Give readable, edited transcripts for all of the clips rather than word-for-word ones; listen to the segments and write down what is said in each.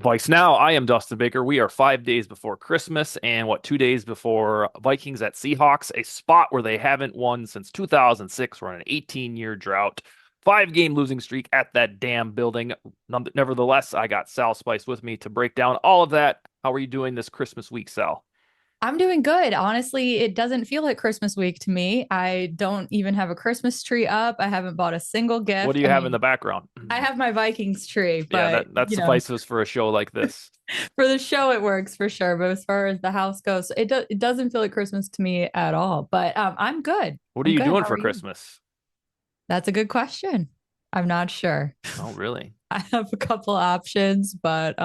VikesNow, I am Dustin Baker. We are 5 days before Christmas and 2 days before Vikings at Seahawks, a spot where they haven't won since 2006. We're on an 18-year drought, 5-game losing streak at that damn building. Nevertheless, I got Sal Spice with me to break down all of that. How are you doing this Christmas week, Sal? I'm doing good. Honestly, it doesn't feel like Christmas week to me. I don't even have a Christmas tree up. I haven't bought a single What do gift. you have in the background? I have my Vikings tree, Yeah, but that suffices for a show like this. for the show it works for sure. But as far as the house goes, it doesn't feel like Christmas to me at all. But I'm good. What are I'm you good. doing How for are you? Christmas? That's a good question. I'm not sure. Oh, really? I have a couple options, but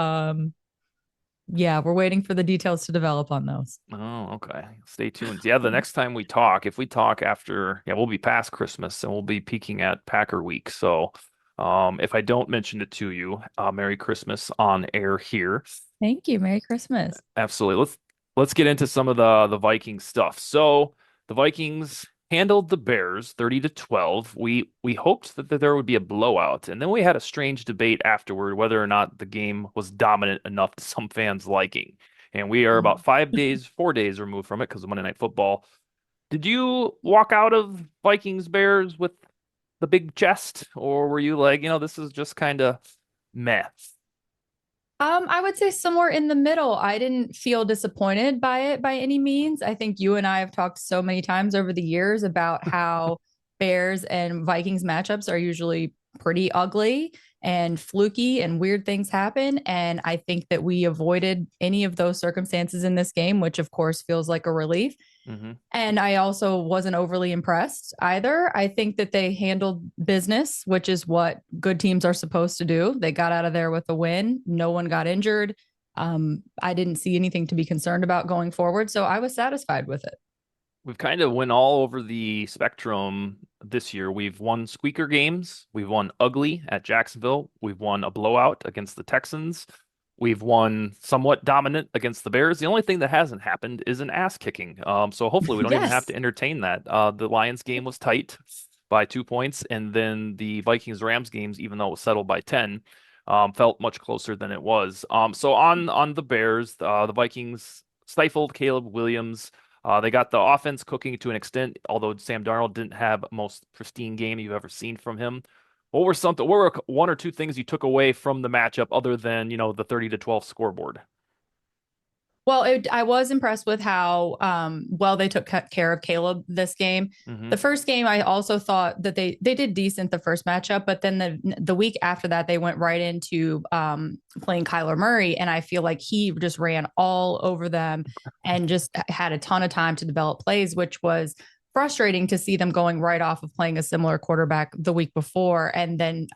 yeah, we're waiting for the details to develop on those. Oh, okay. Stay tuned. Yeah, the next time we talk, if we talk after, yeah, we'll be past Christmas and we'll be peaking at Packer week. So, if I don't mention it to you, Merry Christmas on air here. Thank you. Merry Christmas. Absolutely. Let's get into some of the Viking stuff. So, the Vikings handled the Bears 30-12. We hoped that there would be a blowout, and then we had a strange debate afterward whether or not the game was dominant enough to some fans' liking. And we are about 5 days, 4 days removed from it because of Monday Night Football. Did you walk out of Vikings Bears with the big chest, or were you like, this is just kind of meh? I would say somewhere in the middle. I didn't feel disappointed by it by any means. I think you and I have talked so many times over the years about how Bears and Vikings matchups are usually pretty ugly and fluky and weird things happen. And I think that we avoided any of those circumstances in this game, which of course feels like a relief. Hmm. And I also wasn't overly impressed either. I think that they handled business, which is what good teams are supposed to do. They got out of there with a win. No one got injured. I didn't see anything to be concerned about going forward. So I was satisfied with it. We've kind of went all over the spectrum this year. We've won squeaker games. We've won ugly at Jacksonville. We've won a blowout against the Texans. We've won somewhat dominant against the Bears. The only thing that hasn't happened is an ass kicking. So hopefully we don't even have Yes. to entertain that. The Lions game was tight by 2 points, and then the Vikings-Rams games, even though it was settled by 10, felt much closer than it was. So on the Bears, the Vikings stifled Caleb Williams. They got the offense cooking to an extent, although Sam Darnold didn't have most pristine game you've ever seen from him. What were one or two things you took away from the matchup other than, the 30-12 scoreboard? Well, I was impressed with how well they took care of Caleb this game. Hmm. The first game, I also thought that they did decent the first matchup, but then the week after that, they went right into playing Kyler Murray, and I feel like he just ran all over them and just had a ton of time to develop plays, which was frustrating to see them going right off of playing a similar quarterback the week before, and then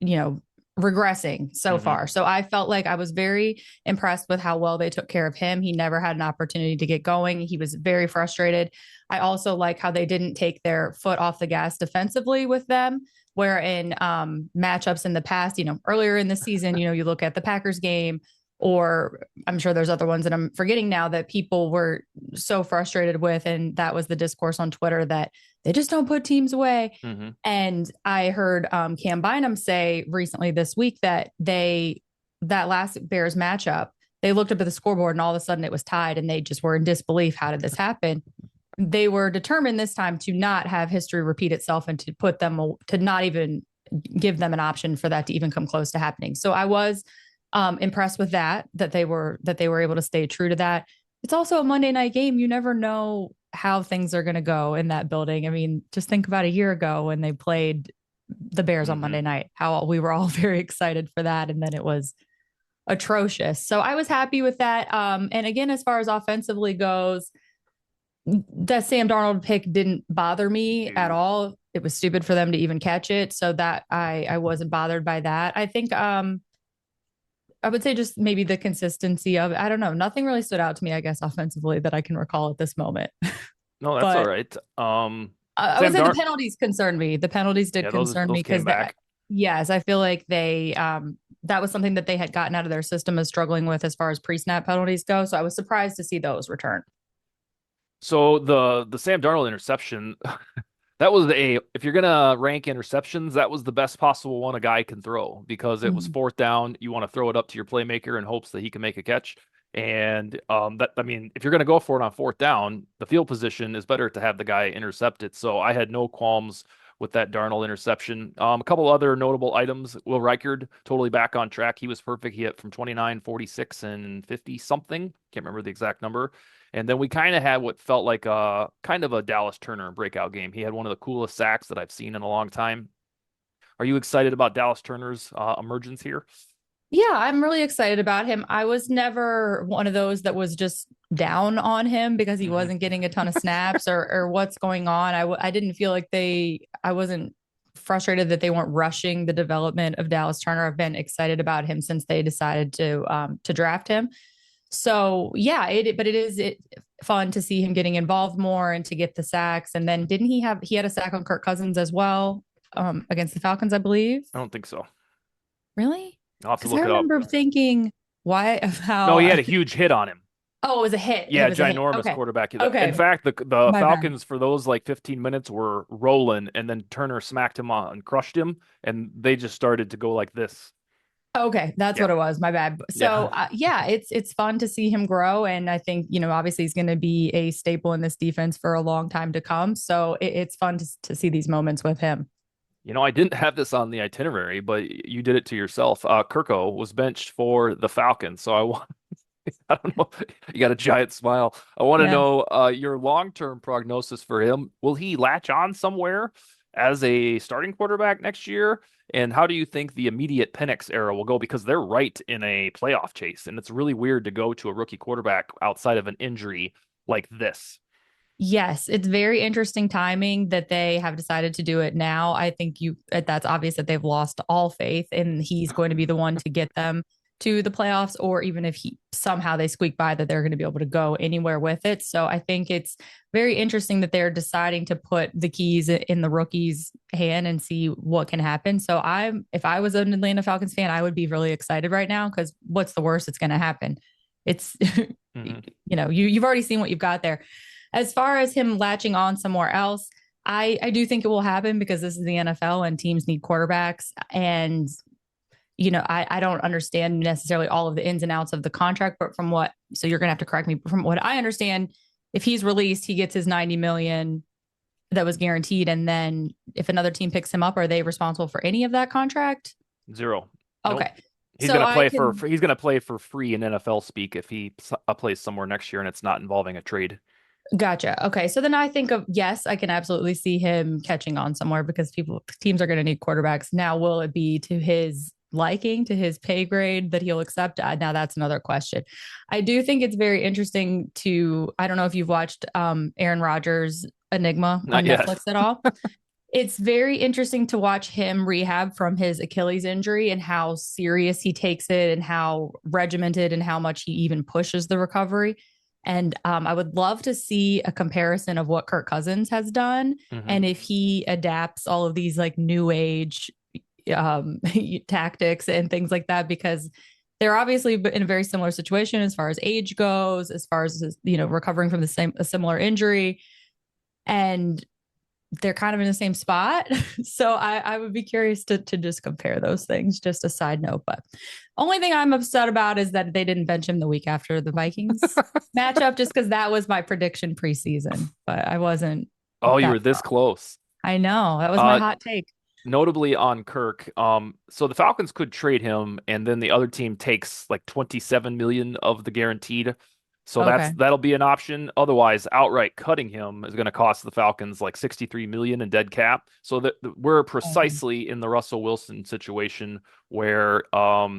you know regressing so Hmm. far. So I felt like I was very impressed with how well they took care of him. He never had an opportunity to get going. He was very frustrated. I also like how they didn't take their foot off the gas defensively with them. Where in matchups in the past, earlier in the season, you look at the Packers game, or I'm sure there's other ones that I'm forgetting now that people were so frustrated with. And that was the discourse on Twitter that they just don't put teams away. Hmm. And I heard Cam Bynum say recently this week that that last Bears matchup, they looked up at the scoreboard and all of a sudden it was tied and they just were in disbelief. How did this happen? They were determined this time to not have history repeat itself and to put them to not even give them an option for that to even come close to happening. So I was impressed with that they were able to stay true to that. It's also a Monday night game. You never know how things are going to go in that building. I mean, just think about a year ago when they played the Bears on Hmm. Monday night, how we were all very excited for that. And then it was atrocious. So I was happy with that. And again, as far as offensively goes, that Sam Darnold pick didn't bother me at all. It was stupid for them to even catch it. So that I wasn't bothered by that. I think I would say just maybe the consistency of it. I don't know. Nothing really stood out to me, I guess, offensively that I can recall at this moment. No, that's all But right. I would Sam say the Darn, penalties concerned me. The penalties did yeah, those concern those me came because back. yes, I feel like they that was something that they had gotten out of their system as struggling with as far as pre-snap penalties go. So I was surprised to see those return. So the Sam Darnold interception. That was if you're gonna rank interceptions, that was the best possible one a guy can throw because it was Mhm. fourth down. You want to throw it up to your playmaker in hopes that he can make a catch. And that I mean, if you're gonna go for it on fourth down, the field position is better to have the guy intercept it. So I had no qualms with that Darnold interception. A couple other notable items. Will Reichard totally back on track. He was perfect. He hit from 29, 46, and 50 something. Can't remember the exact number. And then we kind of had what felt like a kind of a Dallas Turner breakout game. He had one of the coolest sacks that I've seen in a long time. Are you excited about Dallas Turner's emergence here? Yeah, I'm really excited about him. I was never one of those that was just down on him because he Hmm. wasn't getting a ton of snaps or what's going on. I didn't feel like I wasn't frustrated that they weren't rushing the development of Dallas Turner. I've been excited about him since they decided to draft him. So yeah, but it is fun to see him getting involved more and to get the sacks. And then didn't he had a sack on Kirk Cousins as well against the Falcons, I believe. I don't think so. Really? I'll have to Because I look it up. remember thinking, why of No, he how had a huge hit on him. oh, it was a hit. It Yeah, was a hit. ginormous Okay. quarterback. In Okay. fact, the My bad. Falcons for those like 15 minutes were rolling, and then Turner smacked him on and crushed him, and they just started to go like this. Okay, that's Yeah, what it was. My bad. So yeah. yeah, it's fun to see him grow, and I think obviously he's going to be a staple in this defense for a long time to come. So it's fun to see these moments with him. I didn't have this on the itinerary, but you did it to yourself. Kirko was benched for the Falcons, so I don't know. You got a giant smile. I want to Yeah. know your long-term prognosis for him. Will he latch on somewhere as a starting quarterback next year? And how do you think the immediate Penix era will go? Because they're right in a playoff chase, and it's really weird to go to a rookie quarterback outside of an injury like this. Yes, it's very interesting timing that they have decided to do it now. I think that's obvious that they've lost all faith and he's going to be the one to get them to the playoffs, or even if he somehow they squeak by, that they're going to be able to go anywhere with it. So I think it's very interesting that they're deciding to put the keys in the rookie's hand and see what can happen. So if I was an Atlanta Falcons fan, I would be really excited right now because what's the worst that's going to happen? It's Hmm. you've already seen what you've got there. As far as him latching on somewhere else, I do think it will happen because this is the NFL and teams need quarterbacks. And, I don't understand necessarily all of the ins and outs of the contract, but so you're going to have to correct me. From what I understand, if he's released, he gets his 90 million that was guaranteed. And then if another team picks him up, are they responsible for any of that contract? Zero. Nope. Okay. So I can He's gonna play for free in NFL speak if he plays somewhere next year and it's not involving a trade. Gotcha. Okay. So then I think of, yes, I can absolutely see him catching on somewhere because teams are going to need quarterbacks. Now, will it be to his liking, to his pay grade that he'll accept? Now that's another question. I do think it's very interesting I don't know if you've watched Aaron Rodgers' Enigma Not on yet. Netflix at all. It's very interesting to watch him rehab from his Achilles injury and how serious he takes it and how regimented and how much he even pushes the recovery. And I would love to see a comparison of what Kirk Cousins has done Hmm. and if he adapts all of these like new age um, tactics and things like that, because they're obviously in a very similar situation as far as age goes, as far as recovering from a similar injury, and they're kind of in the same spot. So I would be curious to just compare those things. Just a side note, but only thing I'm upset about is that they didn't bench him the week after the Vikings matchup, just because that was my prediction preseason. But I wasn't Oh, you that were this wrong. close. I know that was my Uh, hot take. Notably on Kirk, so the Falcons could trade him, and then the other team takes like 27 million of the guaranteed. So Okay. that'll be an option. Otherwise, outright cutting him is going to cost the Falcons like 63 million in dead cap. So that we're Okay. precisely in the Russell Wilson situation where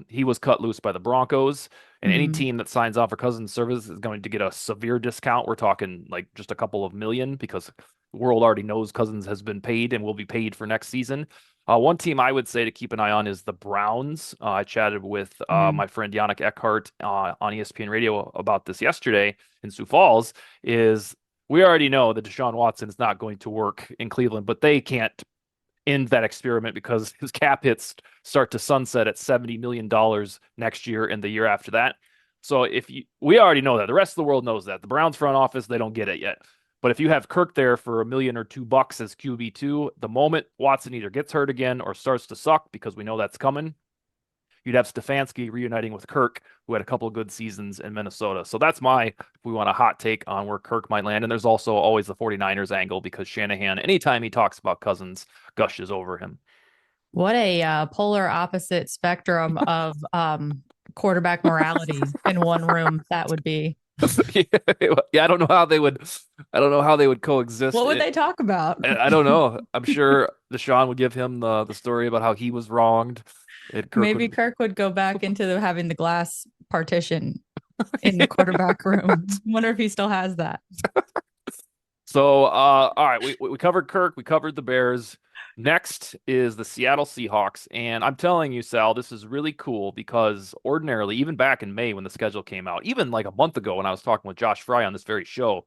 he was cut loose by the Broncos, and any Mm-hmm. team that signs on for Cousins service is going to get a severe discount. We're talking like just a couple of million because the world already knows Cousins has been paid and will be paid for next season. One team I would say to keep an eye on is the Browns. I chatted with Mm-hmm. my friend Yannick Eckhart on ESPN Radio about this yesterday in Sioux Falls. Is we already know that Deshaun Watson is not going to work in Cleveland, but they can't end that experiment because his cap hits start to sunset at $70 million next year and the year after that. So we already know that, the rest of the world knows that. The Browns front office, they don't get it yet. But if you have Kirk there for $1 million or $2 as QB2, the moment Watson either gets hurt again or starts to suck, because we know that's coming, you'd have Stefanski reuniting with Kirk, who had a couple of good seasons in Minnesota. So that's if we want a hot take on where Kirk might land. And there's also always the 49ers angle, because Shanahan, anytime he talks about Cousins, gushes over him. What a polar opposite spectrum of quarterback morality in one room that would be. Yeah, I don't know how they would. I don't know how they would coexist. What would they talk about? I don't know. I'm sure Deshaun would give him the story about how he was wronged, and Kirk Maybe would. Kirk would go back into having the glass partition in the quarterback room. Wonder if he still has that. So, all right, we covered Kirk, we covered the Bears. Next is the Seattle Seahawks, and I'm telling you, Sal, this is really cool because ordinarily, even back in May when the schedule came out, even like a month ago when I was talking with Josh Fry on this very show,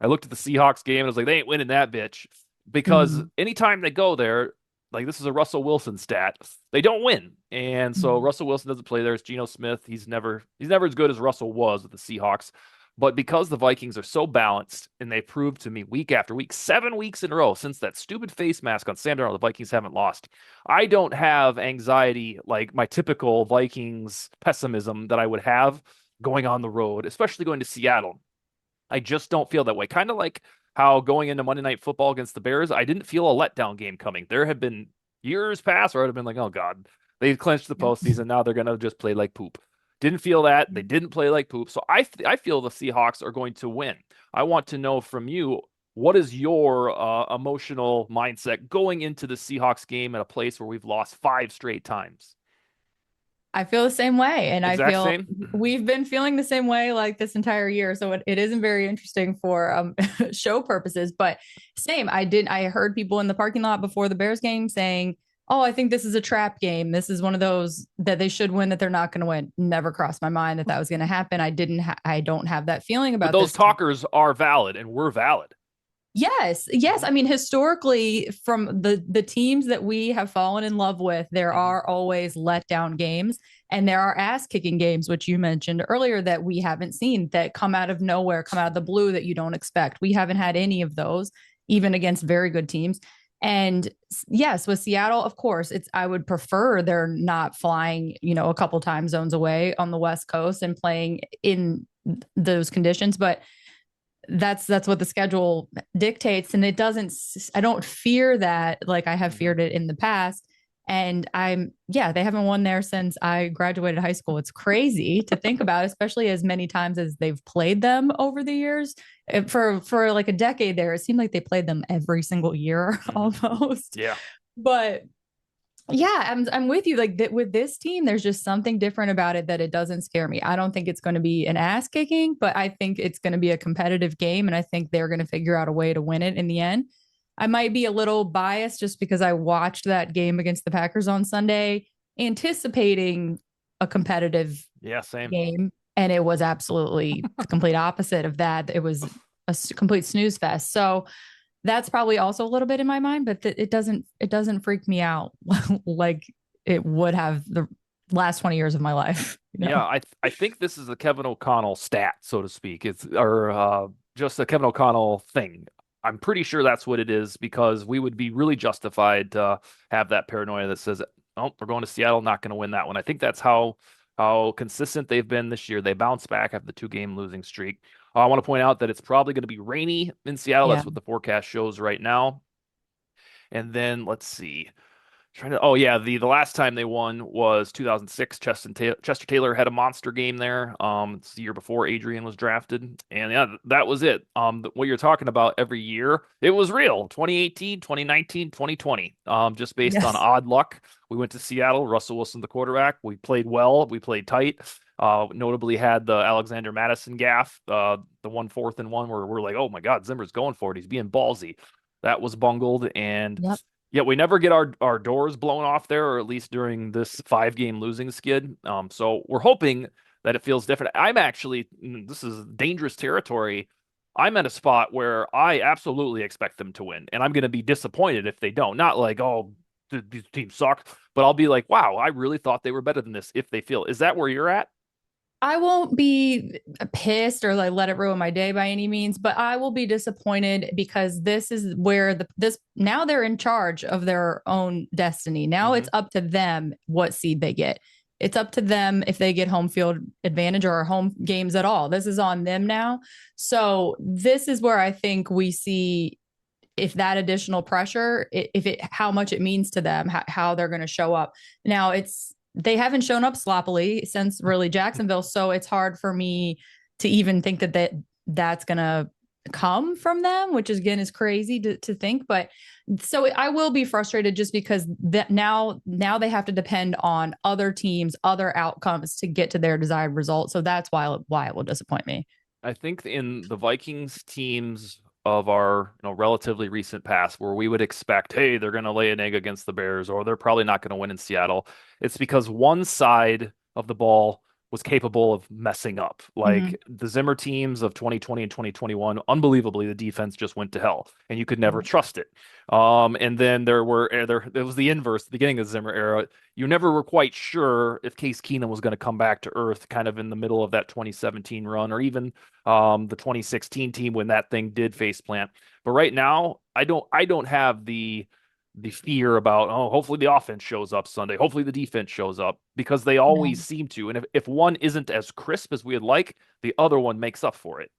I looked at the Seahawks game and I was like, they ain't winning that bitch, because Mhm. anytime they go there, like this is a Russell Wilson stat, they don't win, and so Mhm. Russell Wilson doesn't play there. It's Geno Smith. He's never as good as Russell was with the Seahawks. But because the Vikings are so balanced, and they proved to me week after week, 7 weeks in a row since that stupid face mask on Sam Darnold, the Vikings haven't lost. I don't have anxiety like my typical Vikings pessimism that I would have going on the road, especially going to Seattle. I just don't feel that way. Kind of like how going into Monday Night Football against the Bears, I didn't feel a letdown game coming. There have been years past where I'd have been like, oh God, they clinched the Yep. postseason. Now they're going to just play like poop. Didn't feel that. They didn't play like poop. So I feel the Seahawks are going to win. I want to know from you, what is your emotional mindset going into the Seahawks game at a place where we've lost 5 straight times? I feel the same way. And I Exact feel same. we've been feeling the same way like this entire year. So it isn't very interesting for show purposes. But same, I heard people in the parking lot before the Bears game saying, oh, I think this is a trap game. This is one of those that they should win, that they're not going to win. Never crossed my mind that was going to happen. I don't have that feeling But about those this team. talkers are valid, and we're valid. Yes, yes. I mean, historically, from the teams that we have fallen in love with, there Mhm. are always letdown games, and there are ass kicking games, which you mentioned earlier that we haven't seen, that come out of nowhere, come out of the blue, that you don't expect. We haven't had any of those, even against very good teams. And yes, with Seattle, of course, it's I would prefer they're not flying, a couple time zones away on the West Coast and playing in those conditions, but that's what the schedule dictates, and it doesn't I don't fear that like I have Mhm. feared it in the past. And yeah, they haven't won there since I graduated high school. It's crazy to think about, especially as many times as they've played them over the years. For like a decade there, it seemed like they played them every single year Mhm. almost. Yeah. But yeah, I'm with you. Like that with this team, there's just something different about it that it doesn't scare me. I don't think it's going to be an ass kicking, but I think it's going to be a competitive game, and I think they're going to figure out a way to win it in the end. I might be a little biased just because I watched that game against the Packers on Sunday, anticipating a competitive Yeah, same. game, and it was absolutely the complete opposite of that. It was a complete snooze fest. So that's probably also a little bit in my mind, but it doesn't freak me out like it would have the last 20 years of my life, Yeah, I think this is a Kevin O'Connell stat, so to speak. It's or just a Kevin O'Connell thing. I'm pretty sure that's what it is, because we would be really justified to have that paranoia that says, "Oh, we're going to Seattle, not going to win that one." I think that's how consistent they've been this year. They bounced back after the 2-game losing streak. I want to point out that it's probably going to be rainy in Seattle. Yeah. That's what the forecast shows right now. And then let's see. Oh yeah, the last time they won was 2006. Chester Taylor had a monster game there. It's the year before Adrian was drafted, and yeah, that was it. What you're talking about every year, it was real. 2018, 2019, 2020. Just based on Yes. odd luck, we went to Seattle. Russell Wilson, the quarterback. We played well. We played tight. Notably had the Alexander Madison gaff, the 1 4th and 1, where we're like, oh my God, Zimmer's going for it. He's being ballsy. That was bungled, and Yep. yeah, we never get our doors blown off there, or at least during this 5-game losing skid. So we're hoping that it feels different. I'm actually, this is dangerous territory. I'm at a spot where I absolutely expect them to win, and I'm going to be disappointed if they don't. Not like, oh, these teams suck, but I'll be like, wow, I really thought they were better than this if they feel. Is that where you're at? I won't be pissed or like let it ruin my day by any means, but I will be disappointed because this is where this now they're in charge of their own destiny. Now Hmm. it's up to them what seed they get. It's up to them if they get home field advantage or home games at all. This is on them now. So this is where I think we see if that additional pressure, if it how much it means to them, how they're going to show up. Now it's they haven't shown up sloppily since really Jacksonville, so it's hard for me to even think that's going to come from them, which is, again is crazy to think. But so I will be frustrated just because that now they have to depend on other teams, other outcomes to get to their desired result. So that's why it will disappoint me. I think in the Vikings teams of our relatively recent past, where we would expect, hey, they're going to lay an egg against the Bears, or they're probably not going to win in Seattle, it's because one side of the ball was capable of messing up. Mm-hmm. Like the Zimmer teams of 2020 and 2021, unbelievably, the defense just went to hell, and you could never trust it. And then there was the inverse, the beginning of the Zimmer era. You never were quite sure if Case Keenum was going to come back to earth, kind of in the middle of that 2017 run, or even the 2016 team when that thing did face plant. But right now, I don't have the fear about, oh, hopefully the offense shows up Sunday, hopefully the defense shows up, because they always seem to. And if one isn't as crisp as we'd like, the other one makes up for it.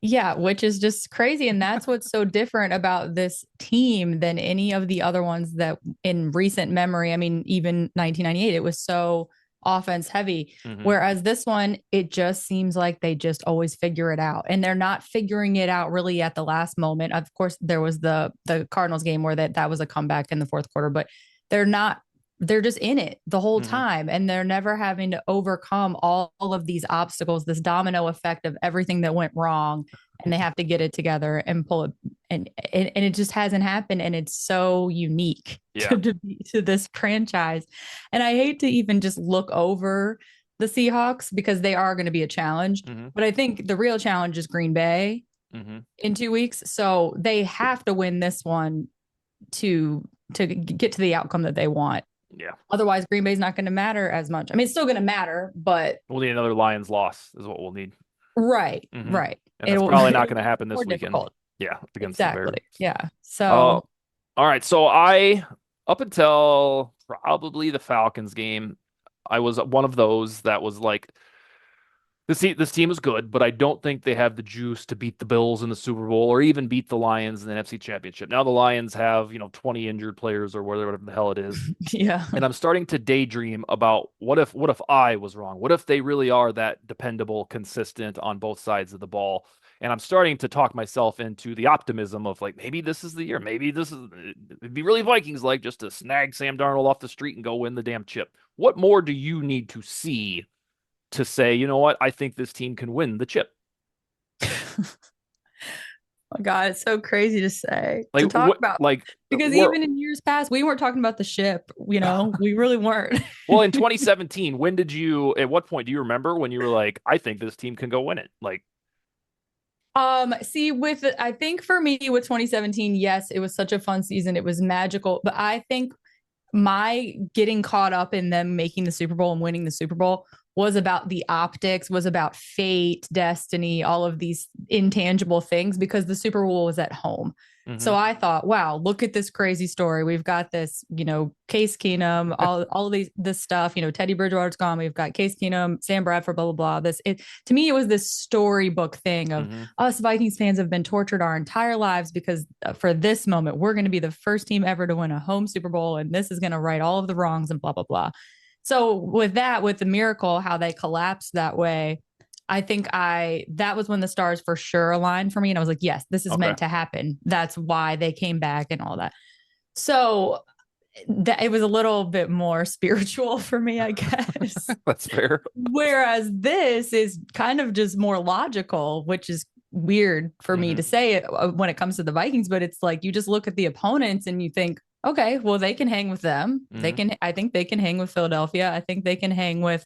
Yeah, which is just crazy. And that's what's so different about this team than any of the other ones that in recent memory. I mean, even 1998, it was so offense heavy. Hmm. Whereas this one, it just seems like they just always figure it out. And they're not figuring it out really at the last moment. Of course, there was the Cardinals game where that was a comeback in the fourth quarter, but they're not they're just in it the whole Hmm. time and they're never having to overcome all of these obstacles, this domino effect of everything that went wrong, and they have to get it together and pull it, and it just hasn't happened, and it's so unique Yeah. to this franchise. And I hate to even just look over the Seahawks because they are going to be a challenge, Hmm. but I think the real challenge is Green Bay Hmm. in 2 weeks, so they have to win this one to get to the outcome that they want. Yeah. Otherwise, Green Bay's not going to matter as much. I mean, it's still going to matter, but We'll need another Lions loss, is what we'll need. right, Hmm. right. And that's It'll probably not it'll going to be happen this more weekend. difficult. Yeah, against the Exactly. Bears. Yeah. Uh, So all right. So up until probably the Falcons game, I was one of those that was like, this team is good, but I don't think they have the juice to beat the Bills in the Super Bowl or even beat the Lions in the NFC Championship. Now the Lions have, 20 injured players or whatever the hell it is. yeah. And I'm starting to daydream about what if I was wrong? What if they really are that dependable, consistent on both sides of the ball? And I'm starting to talk myself into the optimism of like maybe this is the year. Maybe this is it'd be really Vikings like just to snag Sam Darnold off the street and go win the damn chip. What more do you need to see to say, you know what? I think this team can win the chip. Oh God, it's so crazy to say, Like to talk what? about, Like because we're even in years past, we weren't talking about the ship, we really weren't. well in 2017. When did you? At what point do you remember when you were like, I think this team can go win it? Like, See, I think for me with 2017, yes, it was such a fun season. It was magical. But I think my getting caught up in them making the Super Bowl and winning the Super Bowl was about the optics, was about fate, destiny, all of these intangible things because the Super Bowl was at home. hmm. So I thought, wow, look at this crazy story. We've got this, Case Keenum, all of this stuff. Teddy Bridgewater's gone. We've got Case Keenum, Sam Bradford, blah blah blah. To me, it was this storybook thing of Hmm. us Vikings fans have been tortured our entire lives because for this moment, we're going to be the first team ever to win a home Super Bowl, and this is going to right all of the wrongs and blah blah blah. So with the miracle, how they collapsed that way, I think that was when the stars for sure aligned for me. And I was like, yes, this is Okay. meant to happen. That's why they came back and all that. So that it was a little bit more spiritual for me, I guess. That's fair. Whereas this is kind of just more logical, which is weird for me to Hmm. say it when it comes to the Vikings, but it's like you just look at the opponents and you think, okay, well, they can hang with them. Hmm. I think they can hang with Philadelphia. I think they can hang with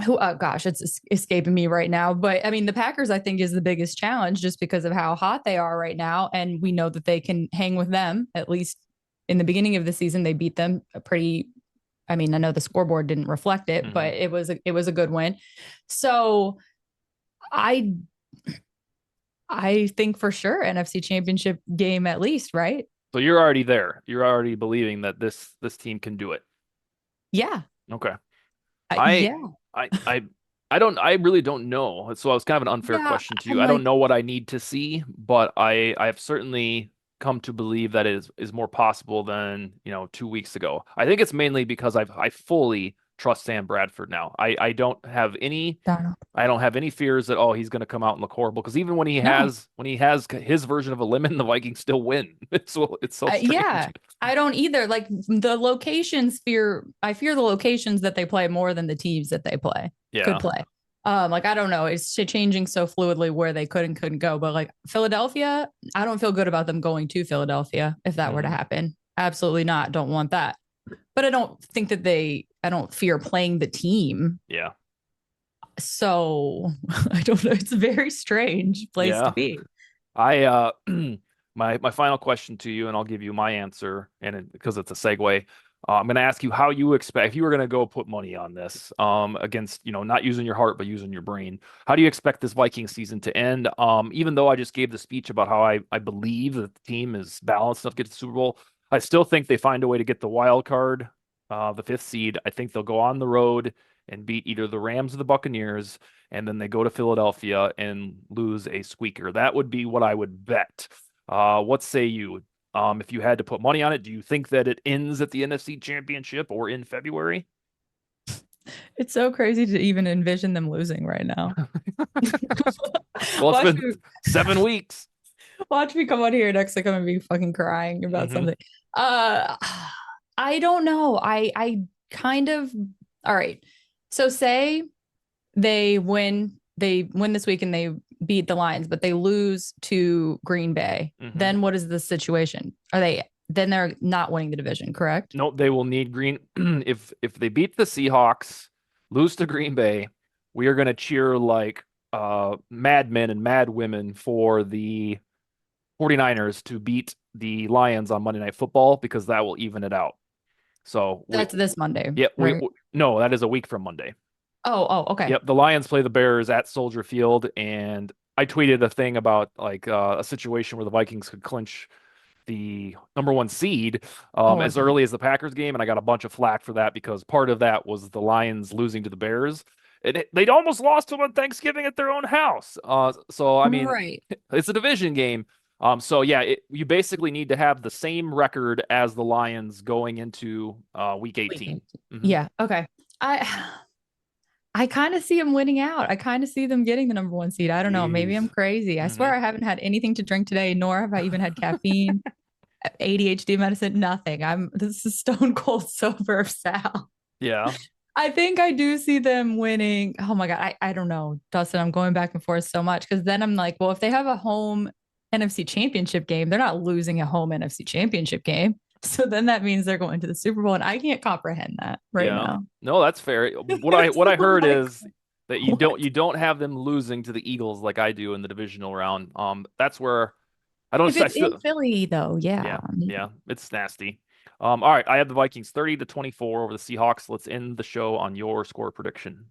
who, oh gosh, it's escaping me right now. But I mean, the Packers, I think, is the biggest challenge just because of how hot they are right now. And we know that they can hang with them, at least in the beginning of the season. They beat them pretty I mean, I know the scoreboard didn't reflect it, Hmm. but it was a good win. So I I think for sure NFC Championship game at least, right? So you're already there. You're already believing that this team can do it. Yeah. Okay. I, I yeah. I I I really don't know. So it's kind of an unfair Yeah. question to you. I'm I don't like, know what I need to see, but I have certainly come to believe that is more possible than, 2 weeks ago. I think it's mainly because I fully trust Sam Bradford now. Darnold. I don't have any fears that, oh, he's going to come out and look horrible, because even No. when he has his version of a lemon, the Vikings still win. It's so strange. Yeah. I don't either. Like the locations I fear the locations that they play more than the teams that they could Yeah. play. Like I don't know, it's changing so fluidly where they could and couldn't go. But like Philadelphia, I don't feel good about them going to Philadelphia if that were to Hmm. happen. Absolutely not. Don't want that. But I don't think that I don't fear playing the team. Yeah. So I don't know. It's a very strange place to Yeah. be. I my final question to you, and I'll give you my answer, because it's a segue. I'm going to ask you how you expect, if you were going to go put money on this, against, not using your heart but using your brain. How do you expect this Viking season to end? Even though I just gave the speech about how I believe that the team is balanced enough to get to the Super Bowl, I still think they find a way to get the wild card, the fifth seed. I think they'll go on the road and beat either the Rams or the Buccaneers, and then they go to Philadelphia and lose a squeaker. That would be what I would bet. What say you? If you had to put money on it, do you think that it ends at the NFC Championship or in February? It's so crazy to even envision them losing right now. Well, it's watch been me, 7 weeks. watch me come on here next week. I'm gonna be fucking crying about Hmm. something. Uh, I don't know. I kind of all right. So say they win this week and they beat the Lions, but they lose to Green Bay. Hmm. Then what is the situation? Then they're not winning the division, correct? No, they will need Green. If they beat the Seahawks, lose to Green Bay, we are going to cheer like madmen and mad women for the 49ers to beat the Lions on Monday Night Football, because that will even it out. So That's this Monday, yeah, right? no, that is a week from Monday. Oh, okay. Yep, the Lions play the Bears at Soldier Field, and I tweeted a thing about like a situation where the Vikings could clinch the number one seed, Oh, as early as the Packers game, and I got a bunch of flack for that because part of that was the Lions losing to the Bears. They'd almost lost to them on Thanksgiving at their own house. So I mean, right. it's a division game. So yeah, you basically need to have the same record as the Lions going into week Weekend. 18. Hmm. Yeah. Okay. I I kind of see them winning out. I kind of see them getting the number one seed. I don't know. Maybe I'm Jeez. crazy. I Hmm. swear I haven't had anything to drink today, nor have I even had caffeine, ADHD medicine, nothing. This is stone cold sober of Sal. Yeah. I think I do see them winning. Oh my God. I don't know, Dustin. I'm going back and forth so much because then I'm like, well, if they have a home NFC championship game, they're not losing a home NFC championship game. So then that means they're going to the Super Bowl. And I can't comprehend that right Yeah. now. No, that's fair. What I So what I I'm heard like, is that you what? don't have them losing to the Eagles like I do in the divisional round. That's where I don't If I it's in still Philly, though, yeah, yeah. yeah, it's nasty. All right, I have the Vikings 30-24 over the Seahawks. Let's end the show on your score prediction.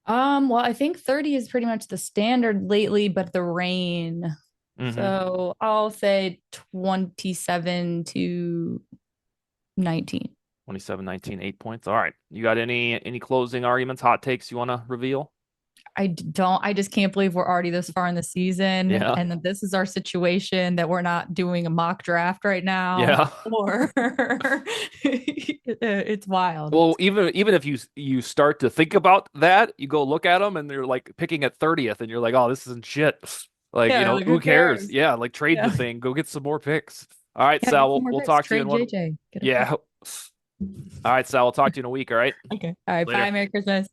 Well, I think 30 is pretty much the standard lately, but the rain. Mm-hmm. So I'll say 27 to 19. 27-19, 8 points. All right. You got any closing arguments, hot takes you want to reveal? I just can't believe we're already this far in the season Yeah. and that this is our situation that we're not doing a mock draft right now Yeah. or it's wild. Well, even if you start to think about that, you go look at them and they're like picking at 30th, and you're like, oh, this isn't shit. Like, Yeah, like who who cares? cares? Yeah, like trade the Yeah. thing, go get some more picks. All right, Yeah, Sal, get some more we'll picks. talk to you in Trade one. JJ. Get a Yeah. pick. All right, Sal, we'll talk to you in a week. All right, Okay. All right. later. Bye. Merry Christmas.